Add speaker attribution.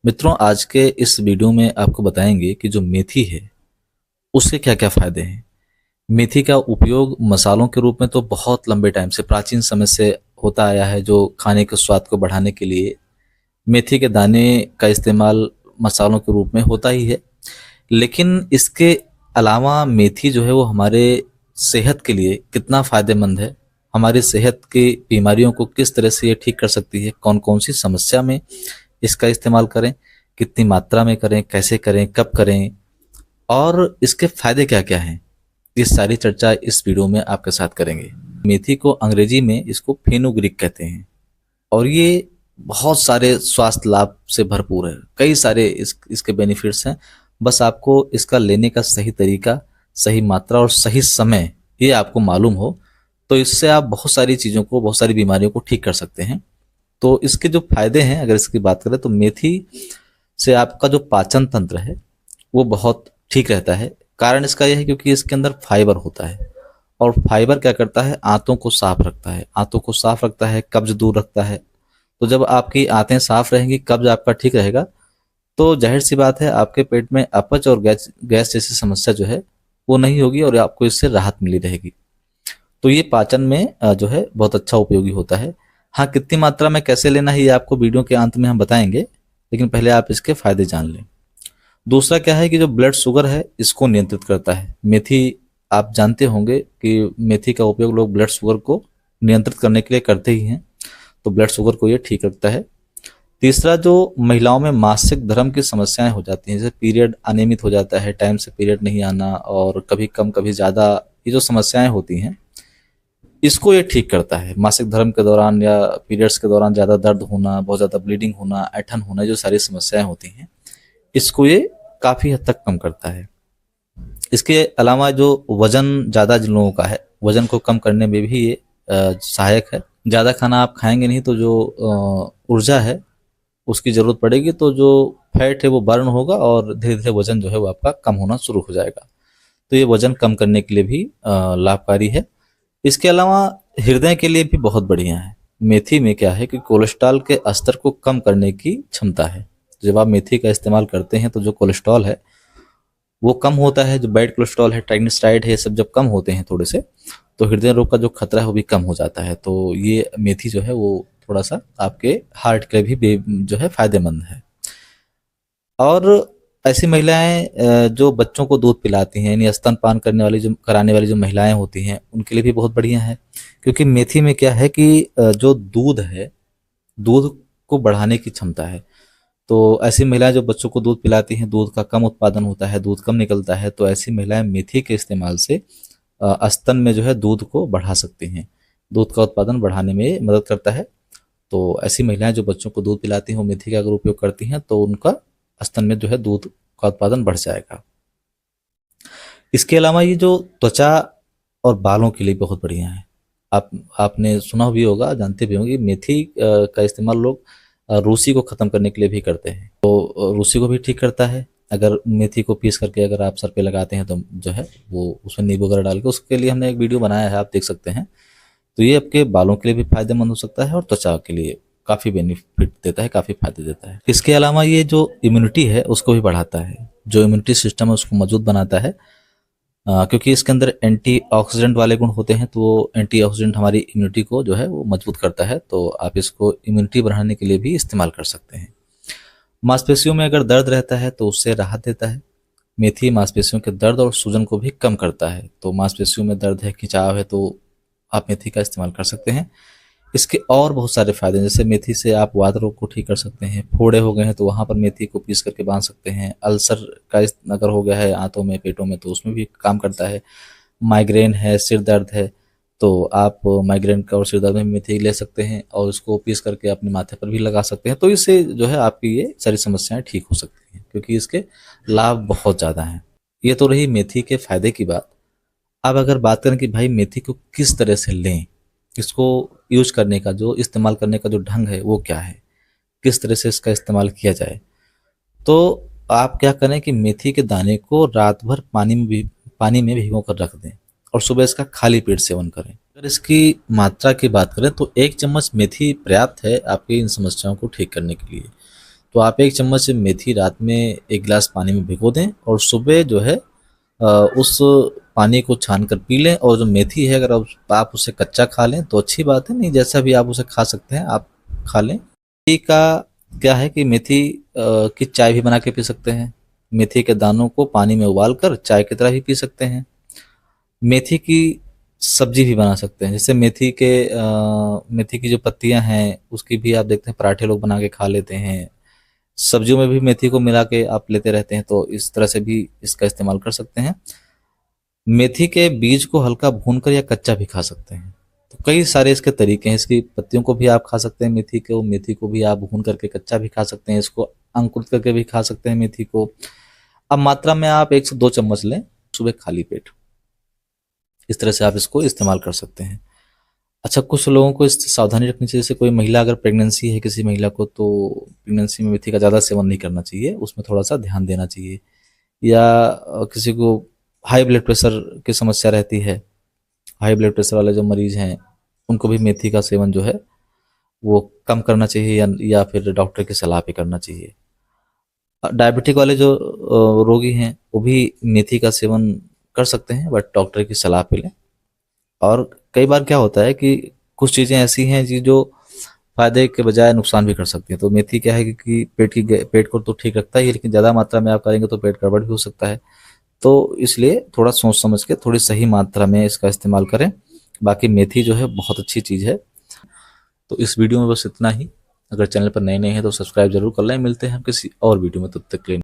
Speaker 1: मित्रों, आज के इस वीडियो में आपको बताएंगे कि जो मेथी है उसके क्या क्या फायदे हैं। मेथी का उपयोग मसालों के रूप में तो बहुत लंबे टाइम से, प्राचीन समय से होता आया है। जो खाने के स्वाद को बढ़ाने के लिए मेथी के दाने का इस्तेमाल मसालों के रूप में होता ही है। लेकिन इसके अलावा मेथी जो है वो हमारे सेहत के लिए कितना फ़ायदेमंद है, हमारी सेहत की बीमारियों को किस तरह से ये ठीक कर सकती है, कौन कौन सी समस्या में इसका इस्तेमाल करें, कितनी मात्रा में करें, कैसे करें, कब करें और इसके फ़ायदे क्या क्या हैं, ये सारी चर्चा इस वीडियो में आपके साथ करेंगे। मेथी को अंग्रेजी में इसको फेनुग्रीक कहते हैं और ये बहुत सारे स्वास्थ्य लाभ से भरपूर है। कई सारे इसके बेनिफिट्स हैं। बस आपको इसका लेने का सही तरीका, सही मात्रा और सही समय ये आपको मालूम हो तो इससे आप बहुत सारी चीज़ों को, बहुत सारी बीमारियों को ठीक कर सकते हैं। तो इसके जो फायदे हैं, अगर इसकी बात करें तो मेथी से आपका जो पाचन तंत्र है वो बहुत ठीक रहता है। कारण इसका यह है क्योंकि इसके अंदर फाइबर होता है और फाइबर क्या करता है, आंतों को साफ रखता है, आंतों को साफ रखता है, कब्ज दूर रखता है। तो जब आपकी आंतें साफ रहेंगी, कब्ज आपका ठीक रहेगा, तो जाहिर सी बात है आपके पेट में अपच और गैस गैस जैसी समस्या जो है वो नहीं होगी और आपको इससे राहत मिली रहेगी। तो ये पाचन में जो है बहुत अच्छा उपयोगी होता है। हाँ, कितनी मात्रा में कैसे लेना है ये आपको वीडियो के अंत में हम बताएंगे, लेकिन पहले आप इसके फायदे जान लें। दूसरा क्या है कि जो ब्लड शुगर है इसको नियंत्रित करता है मेथी। आप जानते होंगे कि मेथी का उपयोग लोग ब्लड शुगर को नियंत्रित करने के लिए करते ही हैं, तो ब्लड शुगर को ये ठीक रखता है। तीसरा, जो महिलाओं में मासिक धर्म की समस्याएं हो जाती हैं, जैसे पीरियड अनियमित हो जाता है, टाइम से पीरियड नहीं आना और कभी कम कभी ज़्यादा, ये जो समस्याएं होती हैं इसको ये ठीक करता है। मासिक धर्म के दौरान या पीरियड्स के दौरान ज़्यादा दर्द होना, बहुत ज़्यादा ब्लीडिंग होना, ऐठन होना, जो सारी समस्याएं होती हैं इसको ये काफ़ी हद तक कम करता है। इसके अलावा जो वज़न ज़्यादा जिन लोगों का है, वज़न को कम करने में भी ये सहायक है। ज़्यादा खाना आप खाएंगे नहीं तो जो ऊर्जा है उसकी ज़रूरत पड़ेगी, तो जो फैट है वो बर्न होगा और धीरे धीरे वज़न जो है वो आपका कम होना शुरू हो जाएगा। तो ये वज़न कम करने के लिए भी लाभकारी है। इसके अलावा हृदय के लिए भी बहुत बढ़िया है। मेथी में क्या है कि कोलेस्ट्रॉल के स्तर को कम करने की क्षमता है। जब आप मेथी का इस्तेमाल करते हैं तो जो कोलेस्ट्रॉल है वो कम होता है, जो बैड कोलेस्ट्रॉल है, ट्राइग्लिसराइड है, ये सब जब कम होते हैं थोड़े से, तो हृदय रोग का जो खतरा है वो भी कम हो जाता है। तो ये मेथी जो है वो थोड़ा सा आपके हार्ट के लिए भी जो है फायदेमंद है। और ऐसी महिलाएं जो बच्चों को दूध पिलाती हैं, यानी स्तनपान करने वाली जो कराने वाली जो महिलाएं होती हैं उनके लिए भी बहुत बढ़िया है। क्योंकि मेथी में क्या है कि जो दूध है, दूध को बढ़ाने की क्षमता है। तो ऐसी महिलाएं जो बच्चों को दूध पिलाती हैं, दूध का कम उत्पादन होता है, दूध कम निकलता है, तो ऐसी महिलाएं मेथी के इस्तेमाल से स्तन में जो है दूध को बढ़ा सकती हैं। दूध का उत्पादन बढ़ाने में मदद करता है। तो ऐसी महिलाएं जो बच्चों को दूध पिलाती हैं वो मेथी का अगर उपयोग करती हैं तो उनका स्तन में जो है दूध का उत्पादन बढ़ जाएगा। इसके अलावा ये जो त्वचा और बालों के लिए बहुत बढ़िया है। आपने सुना भी होगा, जानते भी होंगे, मेथी का इस्तेमाल लोग रूसी को ख़त्म करने के लिए भी करते हैं। तो रूसी को भी ठीक करता है। अगर मेथी को पीस करके अगर आप सर पे लगाते हैं तो जो है वो उसमें नींबू वगैरह डाल के, उसके लिए हमने एक वीडियो बनाया है, आप देख सकते हैं। तो ये आपके बालों के लिए भी फायदेमंद हो सकता है और त्वचा के लिए काफ़ी बेनिफिट देता है, काफ़ी फायदे देता है। इसके अलावा ये जो इम्यूनिटी है उसको भी बढ़ाता है, जो इम्यूनिटी सिस्टम है उसको मजबूत बनाता है। क्योंकि इसके अंदर एंटीऑक्सीडेंट वाले गुण होते हैं, तो वो एंटीऑक्सीडेंट हमारी इम्यूनिटी को जो है वो मजबूत करता है। तो आप इसको इम्यूनिटी बढ़ाने के लिए भी इस्तेमाल कर सकते हैं। मांसपेशियों में अगर दर्द रहता है तो उससे राहत देता है। मेथी मांसपेशियों के दर्द और सूजन को भी कम करता है। तो मांसपेशियों में दर्द है, खिंचाव है, तो आप मेथी का इस्तेमाल कर सकते हैं। इसके और बहुत सारे फायदे हैं, जैसे मेथी से आप वात रोग को ठीक कर सकते हैं। फोड़े हो गए हैं तो वहाँ पर मेथी को पीस करके बांध सकते हैं। अल्सर का अगर हो गया है आंतों में, पेटों में, तो उसमें भी काम करता है। माइग्रेन है, सिर दर्द है, तो आप माइग्रेन का और सिर दर्द में मेथी ले सकते हैं और उसको पीस करके अपने माथे पर भी लगा सकते हैं। तो इससे जो है आपकी ये सारी समस्याएं ठीक हो सकती हैं, क्योंकि इसके लाभ बहुत ज़्यादा हैं। ये तो रही मेथी के फायदे की बात। अब अगर बात करें कि भाई मेथी को किस तरह से लें, इसको यूज करने का, जो इस्तेमाल करने का जो ढंग है वो क्या है, किस तरह से इसका इस्तेमाल किया जाए, तो आप क्या करें कि मेथी के दाने को रात भर पानी में भिगो कर रख दें और सुबह इसका खाली पेट सेवन करें। अगर इसकी मात्रा की बात करें तो 1 चम्मच मेथी पर्याप्त है आपकी इन समस्याओं को ठीक करने के लिए। तो आप 1 चम्मच मेथी रात में 1 गिलास पानी में भिगो दें और सुबह जो है उस पानी को छान कर पी लें। और जो मेथी है अगर आप उसे कच्चा खा लें तो अच्छी बात है, नहीं जैसा भी आप उसे खा सकते हैं आप खा लें। मेथी का क्या है कि मेथी की चाय भी बना के पी सकते हैं। मेथी के दानों को पानी में उबाल कर चाय की तरह भी पी सकते हैं। मेथी की सब्जी भी बना सकते हैं। जैसे मेथी की जो पत्तियां हैं उसकी भी आप देखते हैं पराठे लोग बना के खा लेते हैं। सब्जियों में भी मेथी को मिला के आप लेते रहते हैं, तो इस तरह से भी इसका इस्तेमाल कर सकते हैं। मेथी के बीज को हल्का भूनकर या कच्चा भी खा सकते हैं। तो कई सारे इसके तरीके हैं। इसकी पत्तियों को भी आप खा सकते हैं, मेथी को भी आप भून करके कच्चा भी खा सकते हैं, इसको अंकुरित करके भी खा सकते हैं मेथी को। अब मात्रा में आप 1 से 2 चम्मच लें सुबह खाली पेट। इस तरह से आप इसको इस्तेमाल कर सकते हैं। अच्छा, कुछ लोगों को इस सावधानी रखनी चाहिए। जैसे कोई महिला अगर प्रेगनेंसी है किसी महिला को, तो प्रेगनेंसी में मेथी का ज़्यादा सेवन नहीं करना चाहिए, उसमें थोड़ा सा ध्यान देना चाहिए। या किसी को हाई ब्लड प्रेशर की समस्या रहती है, हाई ब्लड प्रेशर वाले जो मरीज हैं उनको भी मेथी का सेवन जो है वो कम करना चाहिए या फिर डॉक्टर की सलाह पे करना चाहिए। डायबिटिक वाले जो रोगी हैं वो भी मेथी का सेवन कर सकते हैं, बट डॉक्टर की सलाह पे लें। और कई बार क्या होता है कि कुछ चीज़ें ऐसी हैं जी जो फायदे के बजाय नुकसान भी कर सकती हैं। तो मेथी क्या है कि पेट को तो ठीक रखता ही है, लेकिन ज़्यादा मात्रा में आप करेंगे तो पेट गड़बड़ भी हो सकता है। तो इसलिए थोड़ा सोच समझ के थोड़ी सही मात्रा में इसका इस्तेमाल करें। बाकी मेथी जो है बहुत अच्छी चीज़ है। तो इस वीडियो में बस इतना ही। अगर चैनल पर नए नए हैं तो सब्सक्राइब जरूर कर लें। मिलते हैं हम किसी और वीडियो में, तब तक के लिए।